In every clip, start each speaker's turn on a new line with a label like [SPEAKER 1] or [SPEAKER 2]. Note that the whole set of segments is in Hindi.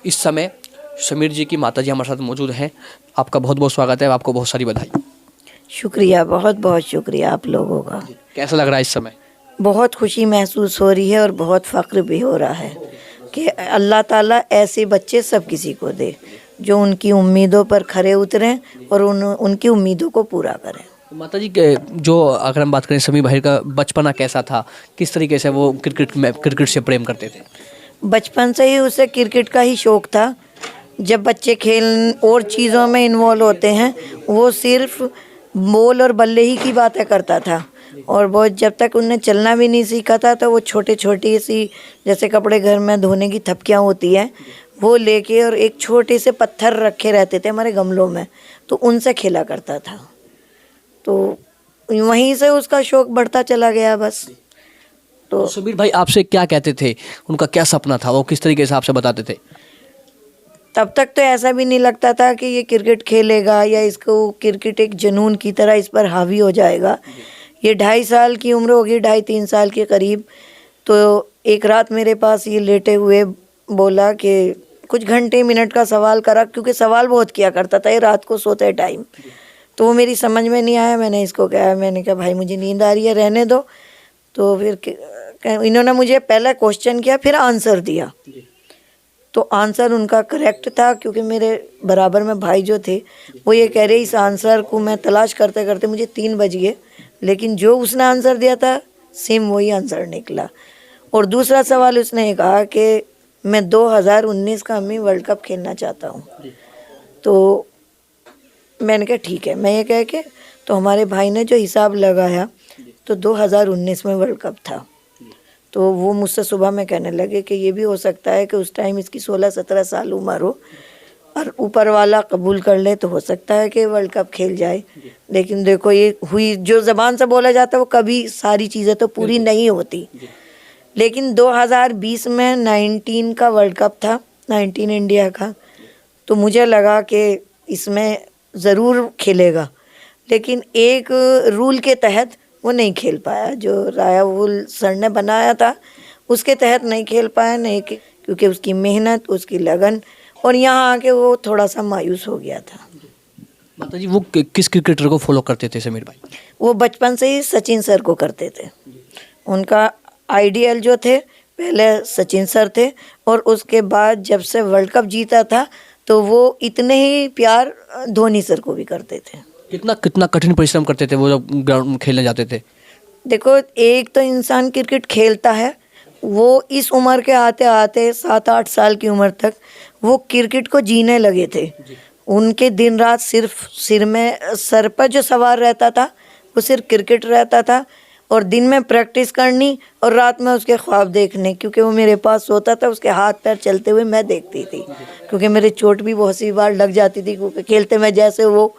[SPEAKER 1] इस समय समीर जी की माताजी हमारे साथ मौजूद हैं। आपका बहुत बहुत स्वागत है, आपको बहुत सारी बधाई।
[SPEAKER 2] शुक्रिया, बहुत बहुत शुक्रिया आप लोगों का।
[SPEAKER 1] कैसा लग रहा है इस समय?
[SPEAKER 2] बहुत खुशी महसूस हो रही है और बहुत फ़ख्र भी हो रहा है कि अल्लाह ताला ऐसे बच्चे सब किसी को दे जो उनकी उम्मीदों पर खरे उतरें और उनकी उम्मीदों को पूरा करें।
[SPEAKER 1] माताजी जो अगर हम बात करें समीर भाई का बचपना कैसा था, किस तरीके से वो क्रिकेट से प्रेम करते थे?
[SPEAKER 2] बचपन से ही उसे क्रिकेट का ही शौक़ था। जब बच्चे खेल और चीज़ों में इन्वॉल्व होते हैं, वो सिर्फ बॉल और बल्ले ही की बातें करता था। और वो जब तक उन्हें चलना भी नहीं सीखा था तो वो छोटी छोटी सी जैसे कपड़े घर में धोने की थपकियाँ होती हैं, वो लेके और एक छोटे से पत्थर रखे रहते थे हमारे गमलों में, तो उनसे खेला करता था। तो वहीं से उसका शौक़ बढ़ता चला गया बस। तो
[SPEAKER 1] समीर भाई आपसे क्या कहते थे, उनका क्या सपना था, वो किस तरीके से आपसे बताते थे?
[SPEAKER 2] तब तक तो ऐसा भी नहीं लगता था कि ये क्रिकेट खेलेगा या इसको क्रिकेट एक जुनून की तरह इस पर हावी हो जाएगा। ये 2.5 साल की उम्र होगी, 2.5-3 साल के करीब। तो एक रात मेरे पास ये लेटे हुए बोला कि कुछ घंटे मिनट का सवाल करा, क्योंकि सवाल बहुत किया करता था ये रात को सोते टाइम। तो वो मेरी समझ में नहीं आया, मैंने इसको कहा, मैंने कहा भाई मुझे नींद आ रही है, रहने दो। तो फिर इन्होंने मुझे पहला क्वेश्चन किया, फिर आंसर दिया। तो आंसर उनका करेक्ट था, क्योंकि मेरे बराबर में भाई जो थे वो ये कह रहे इस आंसर को मैं तलाश करते करते मुझे 3 बज गए, लेकिन जो उसने आंसर दिया था सेम वही आंसर निकला। और दूसरा सवाल उसने कहा कि मैं 2019 का अम्मी वर्ल्ड कप खेलना चाहता हूँ। तो मैंने कहा ठीक है, मैं ये कह के तो हमारे भाई ने जो हिसाब लगाया तो 2019 में वर्ल्ड कप था। तो वो मुझसे सुबह में कहने लगे कि ये भी हो सकता है कि उस टाइम इसकी 16-17 साल उम्र हो और ऊपर वाला कबूल कर ले तो हो सकता है कि वर्ल्ड कप खेल जाए। लेकिन देखो ये हुई, जो ज़बान से बोला जाता है वो कभी सारी चीज़ें तो पूरी नहीं होती। लेकिन 2020 में 19 का वर्ल्ड कप था, 19 इंडिया का। तो मुझे लगा कि इसमें ज़रूर खेलेगा, लेकिन एक रूल के तहत वो नहीं खेल पाया, जो राहुल सर ने बनाया था उसके तहत नहीं खेल पाया, नहीं क्योंकि उसकी मेहनत, उसकी लगन, और यहाँ आके वो थोड़ा सा मायूस हो गया था।
[SPEAKER 1] माताजी वो किस क्रिकेटर को फॉलो करते थे समीर भाई?
[SPEAKER 2] वो बचपन से ही सचिन सर को करते थे। उनका आइडियल जो थे पहले सचिन सर थे, और उसके बाद जब से वर्ल्ड कप जीता था तो वो इतने ही प्यार धोनी सर को भी करते थे।
[SPEAKER 1] कितना कठिन परिश्रम करते थे वो जब ग्राउंड में खेलने जाते थे?
[SPEAKER 2] देखो, एक तो इंसान क्रिकेट खेलता है, वो इस उम्र के आते आते 7-8 साल की उम्र तक वो क्रिकेट को जीने लगे थे। उनके दिन रात सिर्फ सर पर जो सवार रहता था वो सिर्फ क्रिकेट रहता था, और दिन में प्रैक्टिस करनी और रात में उसके ख्वाब देखने, क्योंकि वो मेरे पास सोता था, उसके हाथ पैर चलते हुए मैं देखती थी, क्योंकि मेरी चोट भी बहुत सी बार लग जाती थी, क्योंकि खेलते में जैसे वो,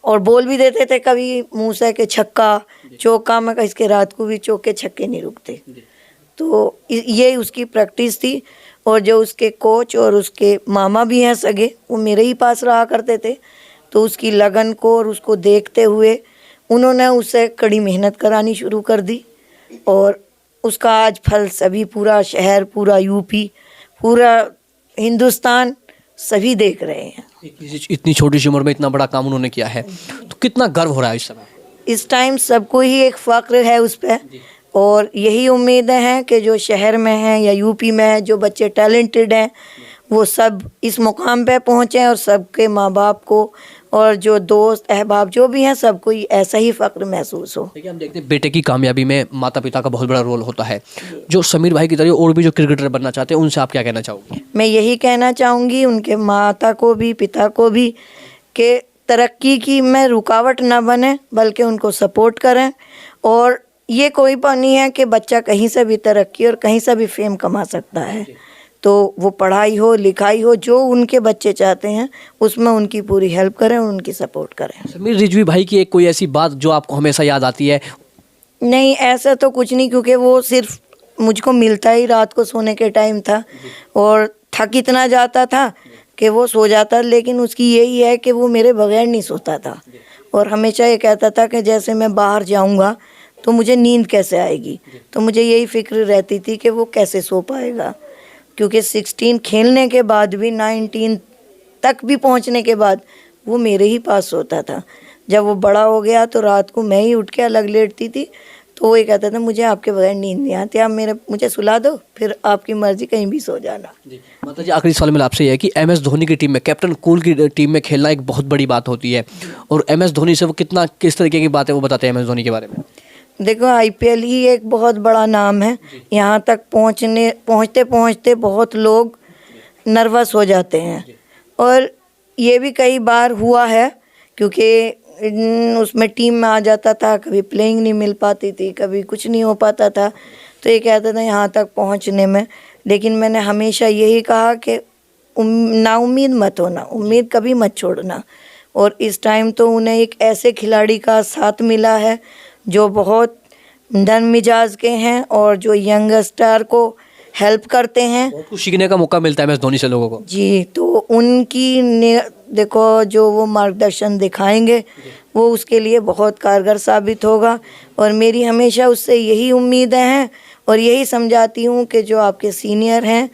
[SPEAKER 2] और बोल भी देते थे कभी मुँह से के छक्का चौका, में इसके रात को भी चौके छक्के नहीं रुकते। तो ये उसकी प्रैक्टिस थी। और जो उसके कोच और उसके मामा भी हैं सगे, वो मेरे ही पास रहा करते थे। तो उसकी लगन को और उसको देखते हुए उन्होंने उसे कड़ी मेहनत करानी शुरू कर दी, और उसका आज फल सभी, पूरा शहर, पूरा यूपी, पूरा हिंदुस्तान सभी देख रहे हैं।
[SPEAKER 1] इतनी छोटी सी उम्र में इतना बड़ा काम उन्होंने किया है, तो कितना गर्व हो रहा है इस समय?
[SPEAKER 2] इस टाइम सबको ही एक फ़ख्र है उस पर, और यही उम्मीदें हैं कि जो शहर में हैं या यूपी में हैं, जो बच्चे टैलेंटेड हैं वो सब इस मुकाम पे पहुँचें, और सबके माँ बाप को और जो दोस्त अहबाब जो भी हैं सबको ऐसा ही फ़ख्र महसूस हो।
[SPEAKER 1] देखिए, हम देखते हैं बेटे की कामयाबी में माता पिता का बहुत बड़ा रोल होता है। जो समीर भाई की तरह और भी जो क्रिकेटर बनना चाहते हैं, उनसे आप क्या कहना चाहोगे?
[SPEAKER 2] मैं यही कहना चाहूँगी उनके माता को भी, पिता को भी, कि तरक्की की में रुकावट ना बने, बल्कि उनको सपोर्ट करें। और ये कोई बात नहीं है कि बच्चा कहीं से भी तरक्की और कहीं से भी फेम कमा सकता है, तो वो पढ़ाई हो, लिखाई हो, जो उनके बच्चे चाहते हैं उसमें उनकी पूरी हेल्प करें और उनकी सपोर्ट करें।
[SPEAKER 1] समीर रिजवी भाई की एक कोई ऐसी बात जो आपको हमेशा याद आती है?
[SPEAKER 2] नहीं, ऐसा तो कुछ नहीं, क्योंकि वो सिर्फ मुझको मिलता ही रात को सोने के टाइम था, और थक इतना जाता था कि वो सो जाता, लेकिन उसकी यही है कि वो मेरे बगैर नहीं सोता था, और हमेशा ये कहता था कि जैसे मैं बाहर जाऊंगा तो मुझे नींद कैसे आएगी। तो मुझे यही फिक्र रहती थी कि वो कैसे सो पाएगा, क्योंकि 16 खेलने के बाद भी 19 तक भी पहुंचने के बाद वो मेरे ही पास सोता था। जब वो बड़ा हो गया तो रात को मैं ही उठ के अलग लेटती थी, तो वो ये कहता था मुझे आपके बगैर नींद नहीं आती, आप मुझे सुला दो, फिर आपकी मर्जी, कहीं भी सो जाना।
[SPEAKER 1] जी माता जी, आखिरी सवाल मेरा आपसे ये है कि MS धोनी की टीम में, कैप्टन कूल की टीम में खेलना एक बहुत बड़ी बात होती है, और MS धोनी से वो किस तरीके की बात है वो बताते हैं MS धोनी के बारे में।
[SPEAKER 2] देखो IPL ही एक बहुत बड़ा नाम है, यहाँ तक पहुँचते पहुँचते बहुत लोग नर्वस हो जाते हैं, और ये भी कई बार हुआ है, क्योंकि उसमें टीम में आ जाता था, कभी प्लेइंग नहीं मिल पाती थी, कभी कुछ नहीं हो पाता था, तो ये कहता था यहाँ तक पहुँचने में। लेकिन मैंने हमेशा यही कहा कि नाउम्मीद मत होना, उम्मीद कभी मत छोड़ना। और इस टाइम तो उन्हें एक ऐसे खिलाड़ी का साथ मिला है जो बहुत नरम मिजाज के हैं और जो यंगस्टर को हेल्प करते हैं।
[SPEAKER 1] बहुत कुछ सीखने का मौका मिलता है MS धोनी से लोगों को।
[SPEAKER 2] जी, तो उनकी देखो जो वो मार्गदर्शन दिखाएंगे वो उसके लिए बहुत कारगर साबित होगा, और मेरी हमेशा उससे यही उम्मीदें हैं, और यही समझाती हूँ कि जो आपके सीनियर हैं,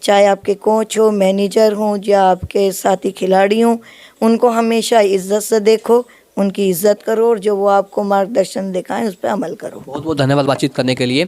[SPEAKER 2] चाहे आपके कोच हो, मैनेजर हों, या आपके साथी खिलाड़ी हों, उनको हमेशा इज्जत से देखो, उनकी इज्जत करो, और जो वो आपको मार्गदर्शन दिखाएं उस पर अमल करो।
[SPEAKER 1] बहुत बहुत धन्यवाद बातचीत करने के लिए।